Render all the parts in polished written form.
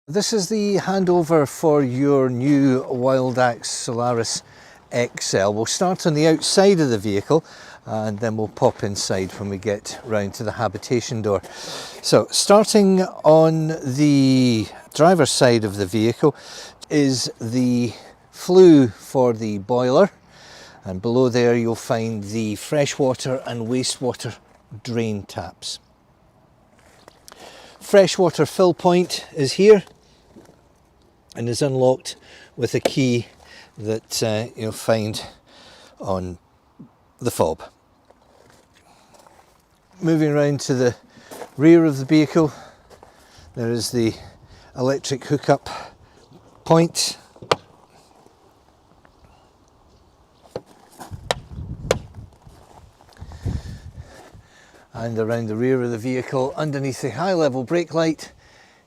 This is the handover for your new WildAx Solaris XL. We'll start on the outside of the vehicle and then we'll pop inside when we get round to the habitation door. So starting on the driver's side of the vehicle is the flue for the boiler, and below there you'll find the freshwater and wastewater drain taps. Freshwater fill point is here and is unlocked with a key that you'll find on the fob. Moving around to the rear of the vehicle, there is the electric hookup point. And around the rear of the vehicle, underneath the high level brake light,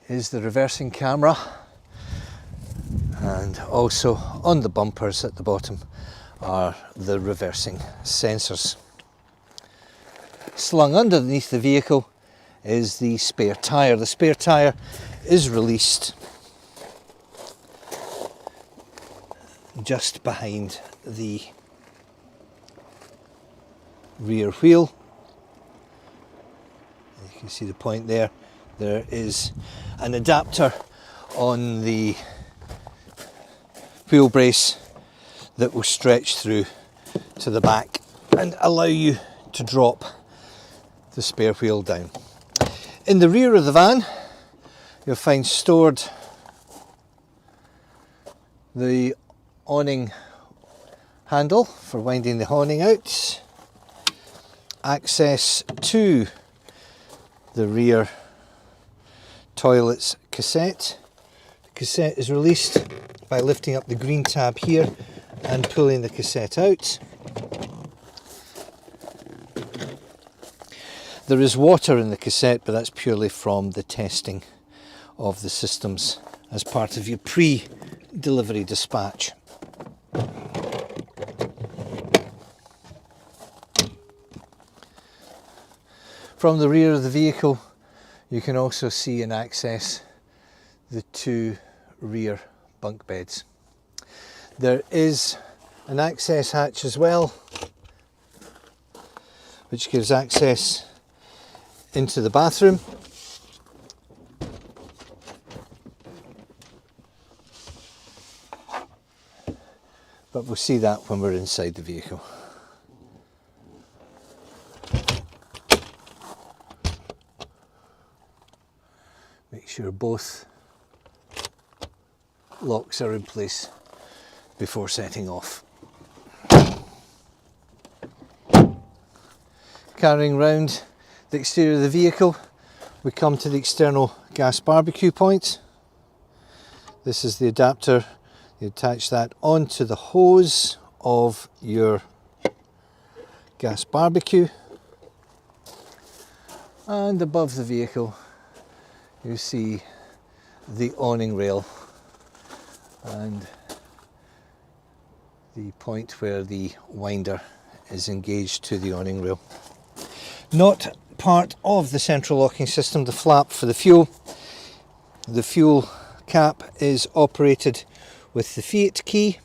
is the reversing camera. And also on the bumpers at the bottom are the reversing sensors. Slung underneath the vehicle is the spare tyre. The spare tyre is released just behind the rear wheel. You can see the point there. There is an adapter on the wheel brace that will stretch through to the back and allow you to drop the spare wheel down. In the rear of the van you'll find stored the awning handle for winding the awning out, access to the rear toilets cassette. The cassette is released by lifting up the green tab here and pulling the cassette out. There is water in the cassette, but that's purely from the testing of the systems as part of your pre-delivery dispatch. From the rear of the vehicle you can also see and access the two rear bunk beds. There is an access hatch as well, which gives access into the bathroom. But we'll see that when we're inside the vehicle. Make sure both locks are in place before setting off. Carrying round the exterior of the vehicle, we come to the external gas barbecue point. This is the adapter. You attach that onto the hose of your gas barbecue, and above the vehicle you see the awning rail and the point where the winder is engaged to the awning rail. Not part of the central locking system, the flap for the fuel. The fuel cap is operated with the Fiat key,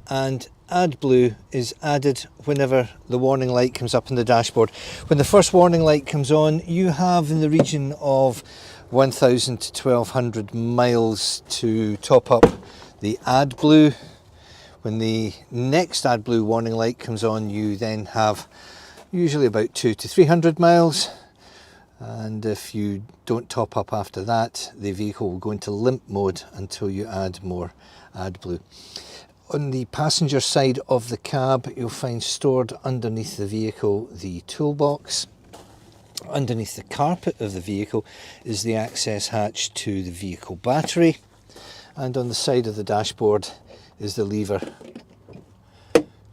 and AdBlue is added whenever the warning light comes up on the dashboard. When the first warning light comes on, you have in the region of 1,000 to 1,200 miles to top up the AdBlue. When the next AdBlue warning light comes on, you then have usually about 200 to 300 miles. And if you don't top up after that, the vehicle will go into limp mode until you add more AdBlue. On the passenger side of the cab, you'll find stored underneath the vehicle the toolbox. Underneath the carpet of the vehicle is the access hatch to the vehicle battery. And on the side of the dashboard is the lever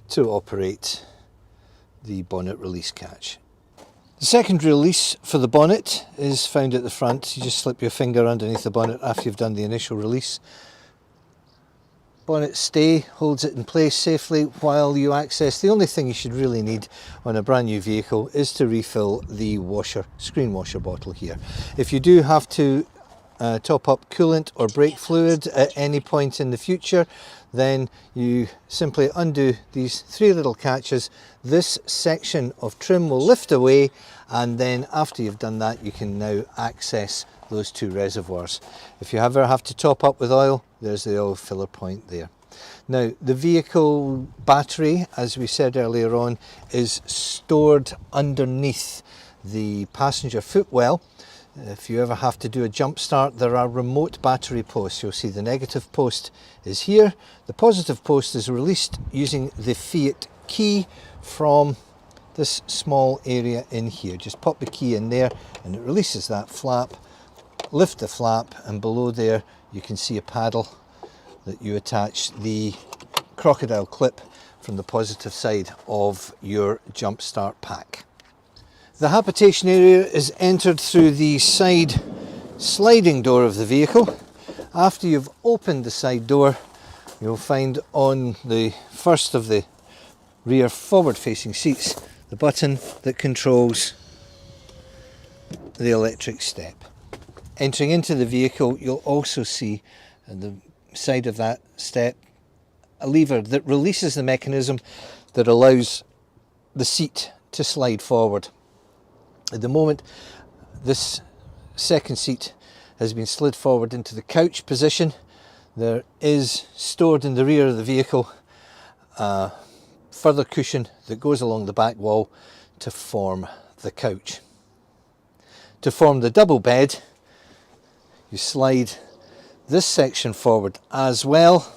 to operate the bonnet release catch. The secondary release for the bonnet is found at the front. You just slip your finger underneath the bonnet after you've done the initial release. bonnet stay holds it in place safely while you access. The only thing you should really need on a brand new vehicle is to refill the screen washer bottle here. If you do have to top up coolant or brake fluid at any point in the future, then you simply undo these three little catches. This section of trim will lift away, and then after you've done that, you can now access those two reservoirs. If you ever have to top up with oil, there's the oil filler point there. Now, the vehicle battery, as we said earlier on, is stored underneath the passenger footwell. If you ever have to do a jump start, there are remote battery posts. You'll see the negative post is here. The positive post is released using the Fiat key from this small area in here. Just pop the key in there and it releases that flap. Lift the flap, and below there you can see a paddle that you attach the crocodile clip from the positive side of your jump start pack. The habitation area is entered through the side sliding door of the vehicle. After you've opened the side door, you'll find on the first of the rear forward facing seats the button that controls the electric step. Entering into the vehicle, you'll also see on the side of that step a lever that releases the mechanism that allows the seat to slide forward. At the moment, this second seat has been slid forward into the couch position. There is stored in the rear of the vehicle a further cushion that goes along the back wall to form the couch. To form the double bed, you slide this section forward as well.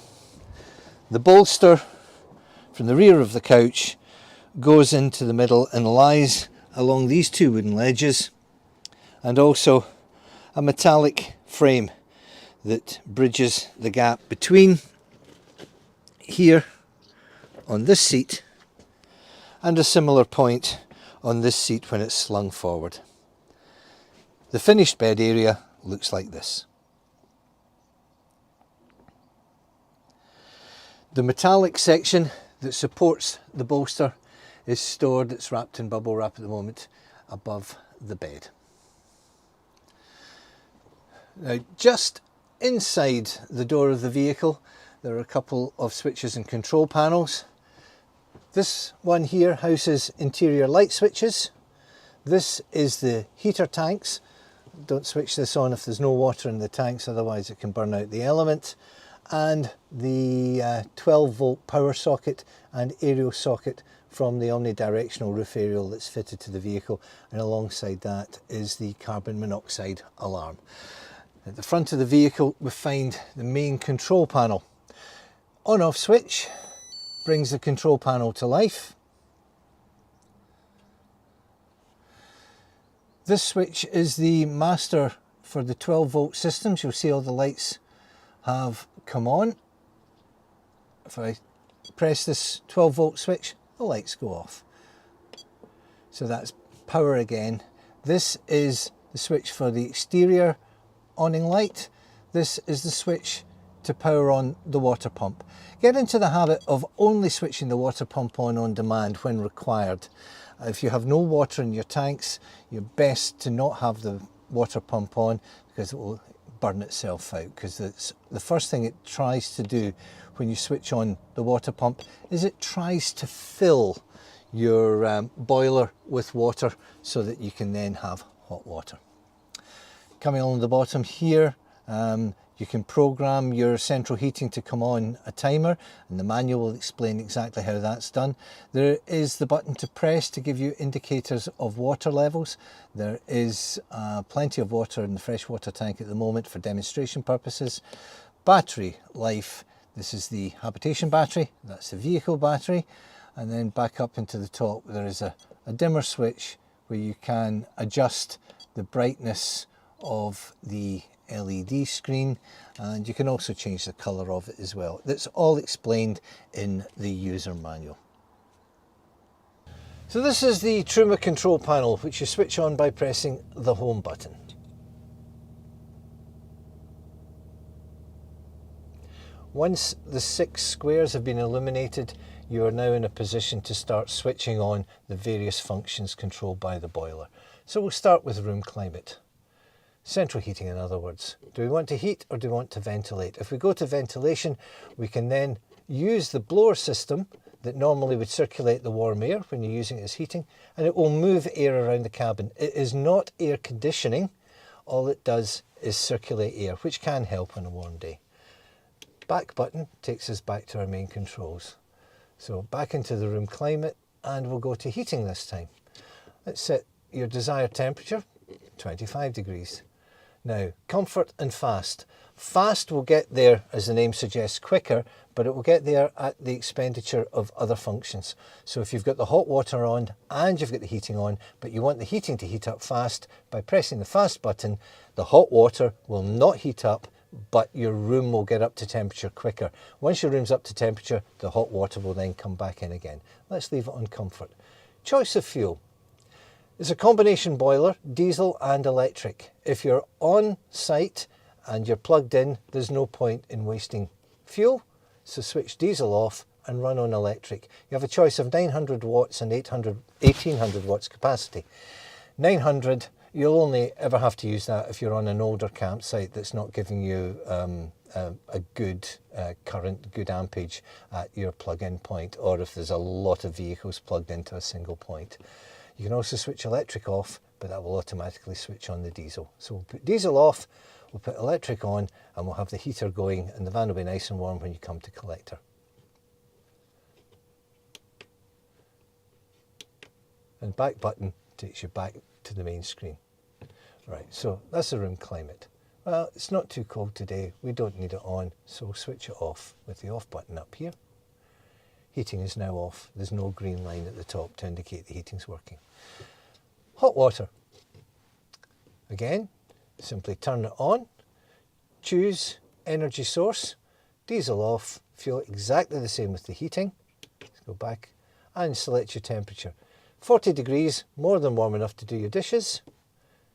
The bolster from the rear of the couch goes into the middle and lies along these two wooden ledges, and also a metallic frame that bridges the gap between here on this seat and a similar point on this seat when it's slung forward. The finished bed area looks like this. The metallic section that supports the bolster is stored, it's wrapped in bubble wrap at the moment, above the bed. Now, just inside the door of the vehicle, there are a couple of switches and control panels. This one here houses interior light switches. This is the heater tanks. Don't switch this on if there's no water in the tanks, otherwise it can burn out the element. And the 12 volt power socket and aerial socket from the omnidirectional roof aerial that's fitted to the vehicle, and alongside that is the carbon monoxide alarm. At the front of the vehicle we find the main control panel. On-off switch brings the control panel to life. This switch is the master for the 12 volt systems. You'll see all the lights have come on. If I press this 12 volt switch, the lights go off. So that's power again. This is the switch for the exterior awning light. This is the switch to power on the water pump. Get into the habit of only switching the water pump on demand when required. If you have no water in your tanks, you're best to not have the water pump on, because it will burn itself out. Because the first thing it tries to do when you switch on the water pump is it tries to fill your boiler with water so that you can then have hot water. Coming along the bottom here, you can program your central heating to come on a timer, and the manual will explain exactly how that's done. There is the button to press to give you indicators of water levels. There is plenty of water in the freshwater tank at the moment for demonstration purposes. Battery life, this is the habitation battery, that's the vehicle battery, and then back up into the top there is a dimmer switch where you can adjust the brightness of the LED screen, and you can also change the colour of it as well. That's all explained in the user manual. So this is the Truma control panel, which you switch on by pressing the home button. Once the 6 squares have been illuminated, you are now in a position to start switching on the various functions controlled by the boiler. So we'll start with room climate. Central heating, in other words. Do we want to heat or do we want to ventilate? If we go to ventilation, we can then use the blower system that normally would circulate the warm air when you're using it as heating, and it will move air around the cabin. It is not air conditioning. All it does is circulate air, which can help on a warm day. Back button takes us back to our main controls. So back into the room climate, and we'll go to heating this time. Let's set your desired temperature, 25 degrees. Now, comfort and fast. Fast will get there, as the name suggests, quicker, but it will get there at the expenditure of other functions. So if you've got the hot water on and you've got the heating on, but you want the heating to heat up fast, by pressing the fast button, the hot water will not heat up, but your room will get up to temperature quicker. Once your room's up to temperature, the hot water will then come back in again. Let's leave it on comfort. Choice of fuel. It's a combination boiler, diesel and electric. If you're on site and you're plugged in, there's no point in wasting fuel, so switch diesel off and run on electric. You have a choice of 900 watts and 1800 watts capacity. 900, you'll only ever have to use that if you're on an older campsite that's not giving you a good current, good ampage at your plug-in point, or if there's a lot of vehicles plugged into a single point. You can also switch electric off, but that will automatically switch on the diesel. So we'll put diesel off, we'll put electric on, and we'll have the heater going, and the van will be nice and warm when you come to collect her. And back button takes you back to the main screen. Right, so that's the room climate. Well, it's not too cold today, we don't need it on, so we'll switch it off with the off button up here. Heating is now off. There's no green line at the top to indicate the heating's working. Hot water. Again, simply turn it on, choose energy source, diesel off, fuel exactly the same with the heating. Let's go back and select your temperature. 40 degrees, more than warm enough to do your dishes.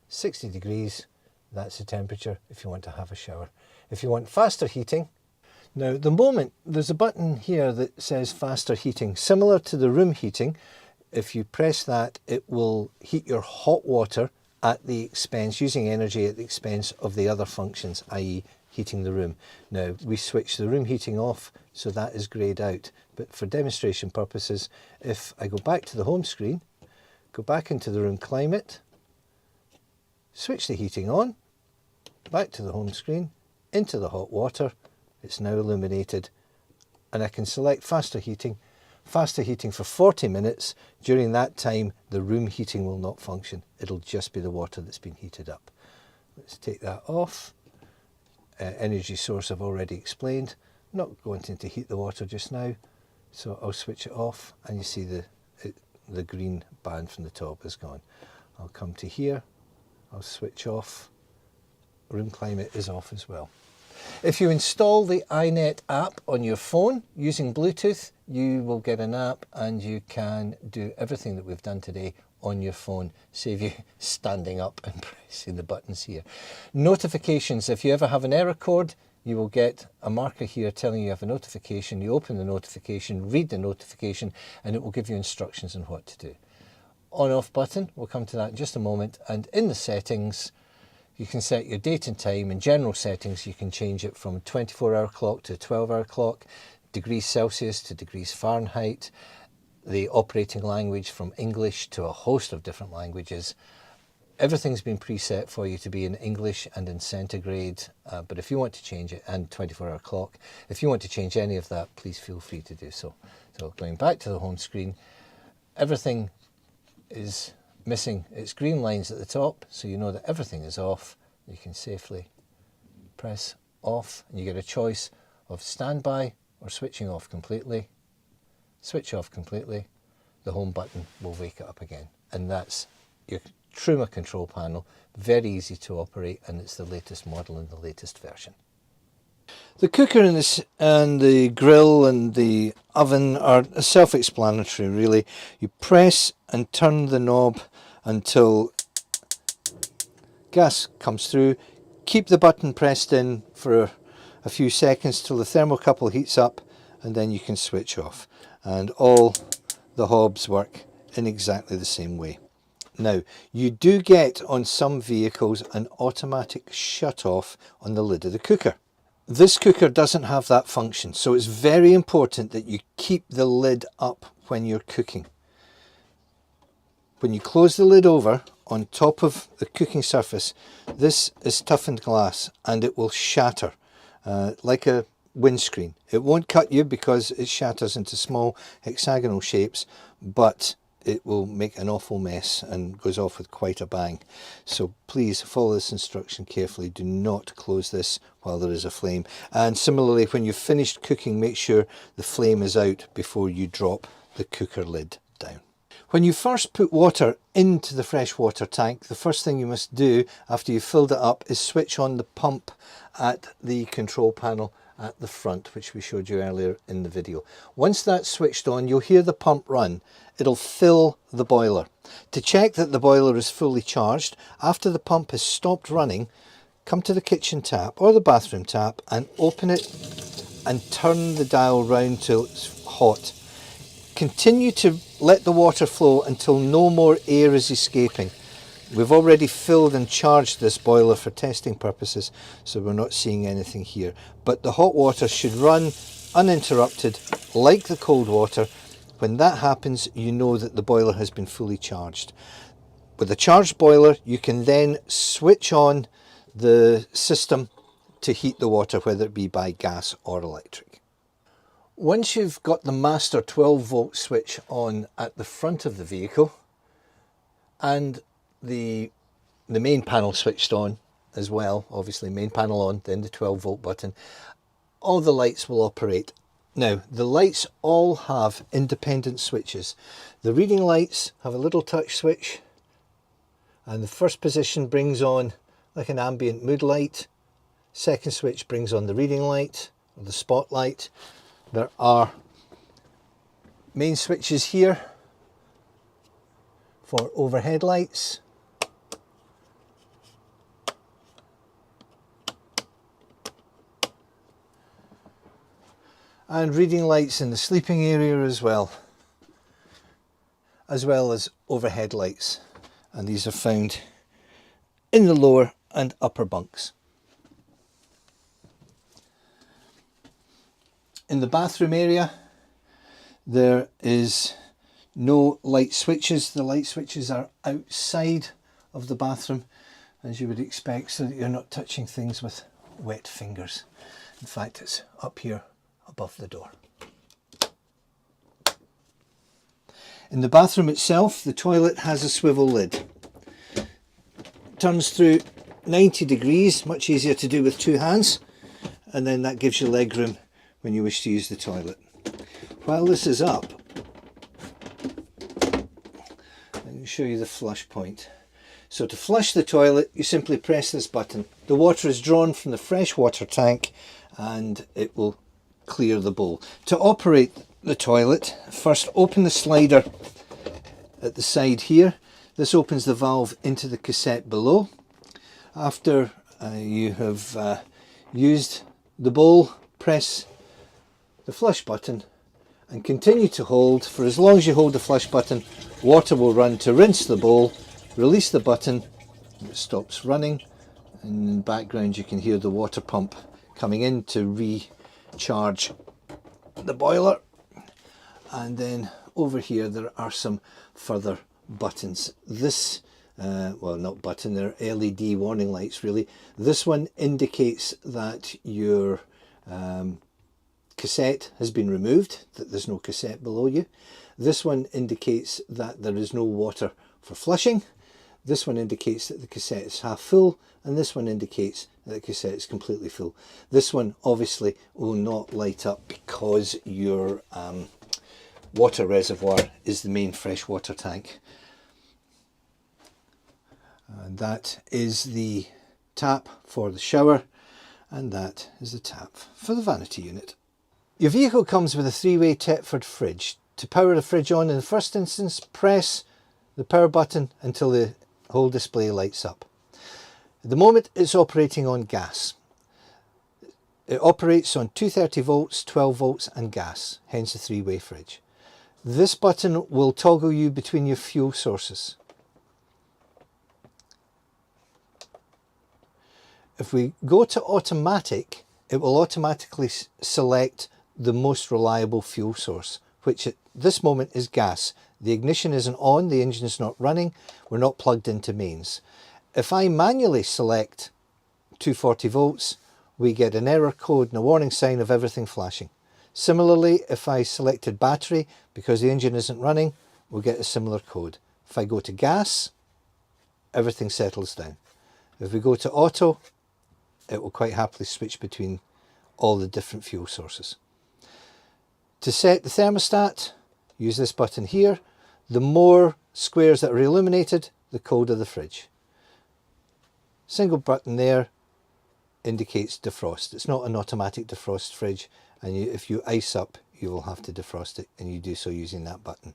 60 degrees, that's the temperature if you want to have a shower. If you want faster heating, now at the moment there's a button here that says faster heating, similar to the room heating. If you press that, it will heat your hot water at the expense, using energy at the expense of the other functions, i.e. heating the room. Now we switch the room heating off, so that is greyed out. But for demonstration purposes, if I go back to the home screen, go back into the room climate, switch the heating on, back to the home screen, into the hot water, it's now illuminated, and I can select faster heating for 40 minutes. During that time, the room heating will not function. It'll just be the water that's been heated up. Let's take that off. Energy source I've already explained. Not wanting to heat the water just now, so I'll switch it off, and you see the green band from the top is gone. I'll come to here, I'll switch off. Room climate is off as well. If you install the iNet app on your phone using Bluetooth, you will get an app and you can do everything that we've done today on your phone, save you standing up and pressing the buttons here. Notifications, if you ever have an error code, you will get a marker here telling you have a notification. You open the notification, read the notification, and it will give you instructions on what to do. On-off button, we'll come to that in just a moment, and in the settings, you can set your date and time. In general settings, you can change it from 24-hour clock to 12-hour clock, degrees Celsius to degrees Fahrenheit, the operating language from English to a host of different languages. Everything's been preset for you to be in English and in centigrade, but if you want to change it, and 24-hour clock, if you want to change any of that, please feel free to do so. So going back to the home screen, everything is missing its green lines at the top, so you know that everything is off. You can safely press off, and you get a choice of standby or switching off completely. Switch off completely, the home button will wake it up again, and that's your Truma control panel. Very easy to operate, and it's the latest model and the latest version. The cooker and the grill and the oven are self-explanatory really. You press and turn the knob until gas comes through. Keep the button pressed in for a few seconds till the thermocouple heats up, and then you can switch off. And all the hobs work in exactly the same way. Now, you do get on some vehicles an automatic shut off on the lid of the cooker. This cooker doesn't have that function, so it's very important that you keep the lid up when you're cooking. When you close the lid over on top of the cooking surface, this is toughened glass and it will shatter like a windscreen. It won't cut you because it shatters into small hexagonal shapes, but it will make an awful mess and goes off with quite a bang. So please follow this instruction carefully. Do not close this while there is a flame. And similarly, when you've finished cooking, make sure the flame is out before you drop the cooker lid down. When you first put water into the freshwater tank, the first thing you must do after you've filled it up is switch on the pump at the control panel at the front, which we showed you earlier in the video. Once that's switched on, you'll hear the pump run. It'll fill the boiler. To check that the boiler is fully charged, after the pump has stopped running, come to the kitchen tap or the bathroom tap and open it and turn the dial round till it's hot. Continue to let the water flow until no more air is escaping. We've already filled and charged this boiler for testing purposes, so we're not seeing anything here. But the hot water should run uninterrupted like the cold water. When that happens, you know that the boiler has been fully charged. With a charged boiler, you can then switch on the system to heat the water, whether it be by gas or electric. Once you've got the master 12-volt switch on at the front of the vehicle and the main panel switched on as well, obviously main panel on, then the 12-volt button, all the lights will operate. Now, the lights all have independent switches. The reading lights have a little touch switch, and the first position brings on like an ambient mood light. Second switch brings on the reading light or the spotlight. There are main switches here for overhead lights. And reading lights in the sleeping area as well as overhead lights. And these are found in the lower and upper bunks. In the bathroom area, there is no light switches. The light switches are outside of the bathroom, as you would expect, so that you're not touching things with wet fingers. In fact, it's up here above the door. In the bathroom itself, the toilet has a swivel lid. Turns through 90 degrees, much easier to do with two hands, and then that gives you leg room when you wish to use the toilet. While this is up, I can show you the flush point. So to flush the toilet, you simply press this button. The water is drawn from the freshwater tank and it will clear the bowl. To operate the toilet, first open the slider at the side here. This opens the valve into the cassette below. After you have used the bowl, press the flush button and continue to hold. For as long as you hold the flush button, water will run to rinse the bowl. Release the button, it stops running, and in the background you can hear the water pump coming in to recharge the boiler. And then over here there are some further buttons. This well, not button, they're LED warning lights really. This one indicates that your cassette has been removed, that there's no cassette below you. This one indicates that there is no water for flushing. This one indicates that the cassette is half full, and this one indicates that the cassette is completely full. This one obviously will not light up because your water reservoir is the main freshwater tank. And that is the tap for the shower, and that is the tap for the vanity unit. Your vehicle comes with a 3-way Thetford fridge. To power the fridge on in the first instance, press the power button until the whole display lights up. At the moment it's operating on gas. It operates on 230 volts, 12 volts and gas, hence a three-way fridge. This button will toggle you between your fuel sources. If we go to automatic, it will automatically select the most reliable fuel source, which at this moment is gas. The ignition isn't on, the engine is not running, we're not plugged into mains. If I manually select 240 volts, we get an error code and a warning sign of everything flashing. Similarly, if I selected battery, because the engine isn't running, we'll get a similar code. If I go to gas, everything settles down. If we go to auto, it will quite happily switch between all the different fuel sources. To set the thermostat, use this button here. The more squares that are illuminated, the colder the fridge. Single button there indicates defrost. It's not an automatic defrost fridge, and if you ice up, you will have to defrost it, and you do so using that button.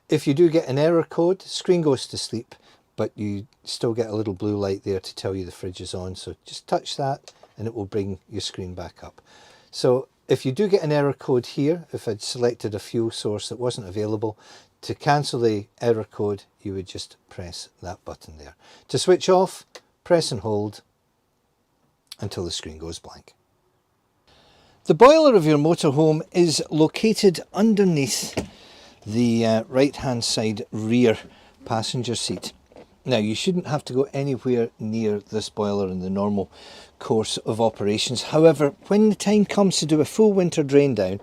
If you do get an error code, screen goes to sleep, but you still get a little blue light there to tell you the fridge is on, so just touch that and it will bring your screen back up. So if you do get an error code here, if I'd selected a fuel source that wasn't available, to cancel the error code, you would just press that button there. To switch off, press and hold until the screen goes blank. The boiler of your motorhome is located underneath the right hand side rear passenger seat. Now, you shouldn't have to go anywhere near this boiler in the normal course of operations. However, when the time comes to do a full winter drain down,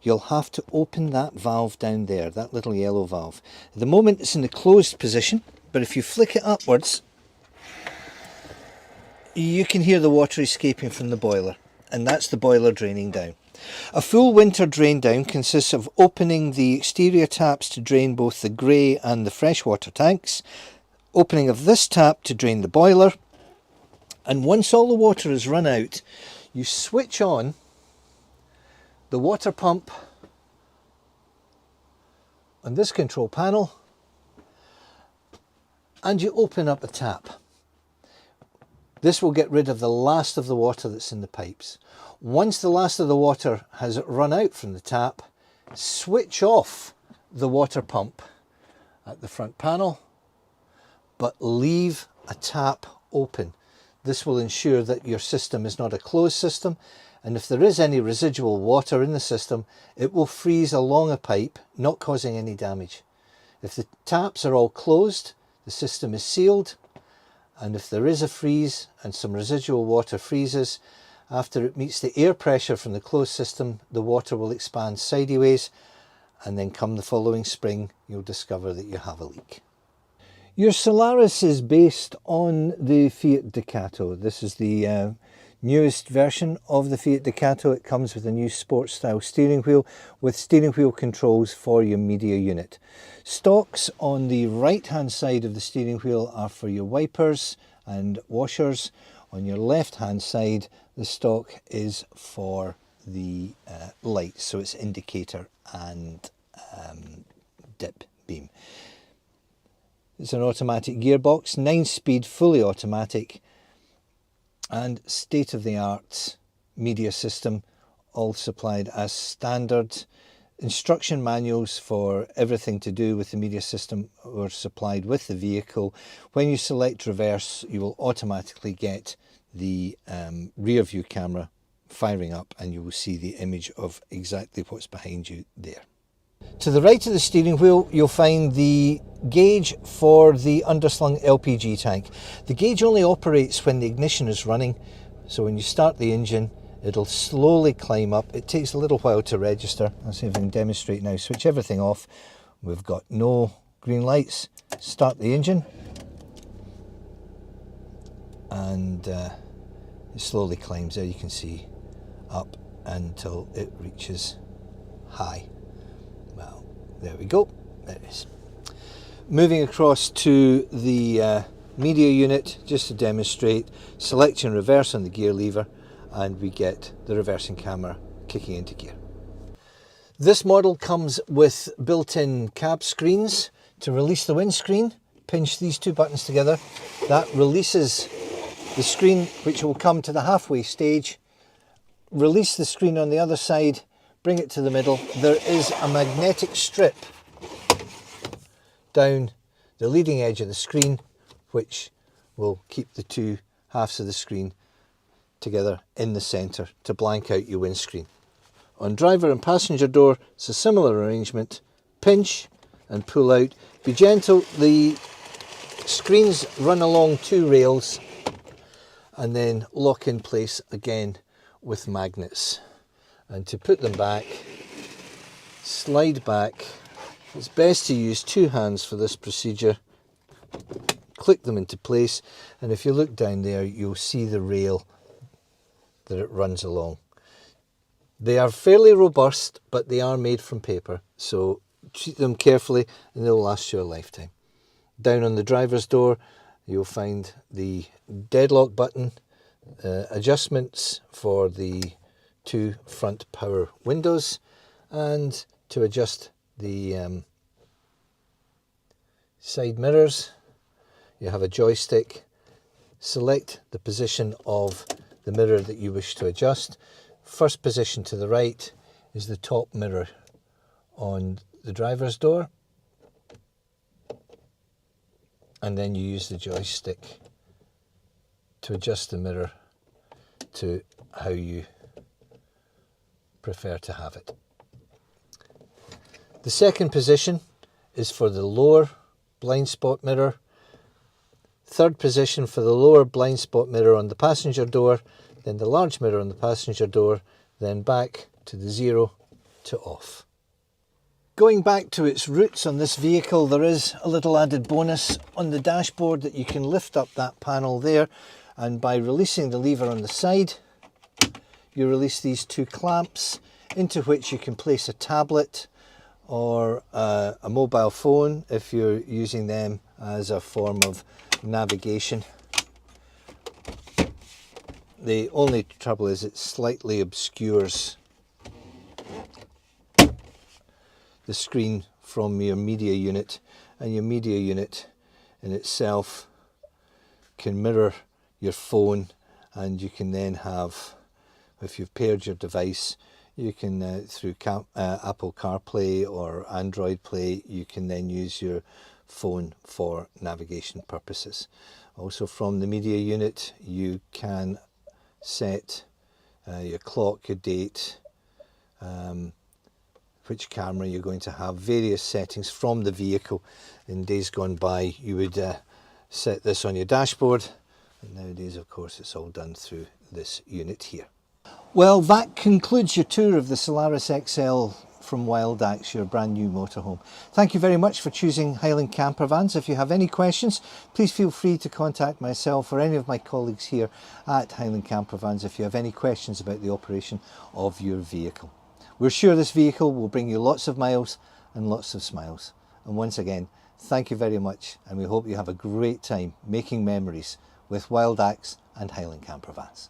you'll have to open that valve down there, that little yellow valve. At the moment it's in the closed position, but if you flick it upwards, you can hear the water escaping from the boiler, and that's the boiler draining down. A full winter drain down consists of opening the exterior taps to drain both the grey and the freshwater tanks, opening of this tap to drain the boiler, and once all the water is run out, you switch on the water pump on this control panel and you open up a tap. This will get rid of the last of the water that's in the pipes. Once the last of the water has run out from the tap, switch off the water pump at the front panel, but leave a tap open. This will ensure that your system is not a closed system, and if there is any residual water in the system, it will freeze along a pipe, not causing any damage. If the taps are all closed, the system is sealed, and if there is a freeze and some residual water freezes, after it meets the air pressure from the closed system, the water will expand sideways, and then come the following spring, you'll discover that you have a leak. Your Solaris is based on the Fiat Ducato. This is the newest version of the Fiat Ducato. It comes with a new sports style steering wheel with steering wheel controls for your media unit. Stocks on the right hand side of the steering wheel are for your wipers and washers. On your left hand side, the stock is for the lights, so it's indicator and dip beam. It's an automatic gearbox, 9-speed, fully automatic, and state-of-the-art media system, all supplied as standard. Instruction manuals for everything to do with the media system were supplied with the vehicle. When you select reverse, you will automatically get the rear view camera firing up, and you will see the image of exactly what's behind you there. To the right of the steering wheel, you'll find the gauge for the underslung LPG tank. The gauge only operates when the ignition is running, so when you start the engine, it'll slowly climb up. It takes a little while to register. I'll see if I can demonstrate now. Switch everything off. We've got no green lights. Start the engine, and it slowly climbs, there you can see, up until it reaches high. Well, there we go, there it is. Moving across to the media unit, just to demonstrate, selection reverse on the gear lever, and we get the reversing camera kicking into gear. This model comes with built-in cab screens. To release the windscreen, pinch these two buttons together. That releases the screen, which will come to the halfway stage, release the screen on the other side, bring it to the middle. There is a magnetic strip down the leading edge of the screen which will keep the two halves of the screen together in the centre to blank out your windscreen. On driver and passenger door, it's a similar arrangement. Pinch and pull out. Be gentle. The screens run along two rails and then lock in place again with magnets. And to put them back, slide back. It's best to use two hands for this procedure. Click them into place, and if you look down there, you'll see the rail that it runs along. They are fairly robust, but they are made from paper, so treat them carefully and they'll last you a lifetime. Down on the driver's door, you'll find the deadlock button, adjustments for the two front power windows, and to adjust the side mirrors, you have a joystick. Select the position of the mirror that you wish to adjust. First position to the right is the top mirror on the driver's door, and then you use the joystick to adjust the mirror to how you prefer to have it. The second position is for the lower blind spot mirror. Third position for the lower blind spot mirror on the passenger door, then the large mirror on the passenger door, then back to the 0 to off. Going back to its roots on this vehicle, there is a little added bonus on the dashboard that you can lift up that panel there, and by releasing the lever on the side, you release these two clamps into which you can place a tablet or a mobile phone if you're using them as a form of navigation. The only trouble is it slightly obscures the screen from your media unit, and your media unit in itself can mirror your phone, and you can then have, if you've paired your device, you can through Apple CarPlay or Android Play, you can then use your phone for navigation purposes. Also from the media unit you can set your clock, your date, which camera you're going to have, various settings from the vehicle. In days gone by you would set this on your dashboard, and nowadays of course it's all done through this unit here. Well, that concludes your tour of the Solaris XL from WildAx, your brand new motorhome. Thank you very much for choosing Highland Campervans. If you have any questions, please feel free to contact myself or any of my colleagues here at Highland Campervans if you have any questions about the operation of your vehicle. We're sure this vehicle will bring you lots of miles and lots of smiles. And once again, thank you very much, and we hope you have a great time making memories with WildAx and Highland Campervans.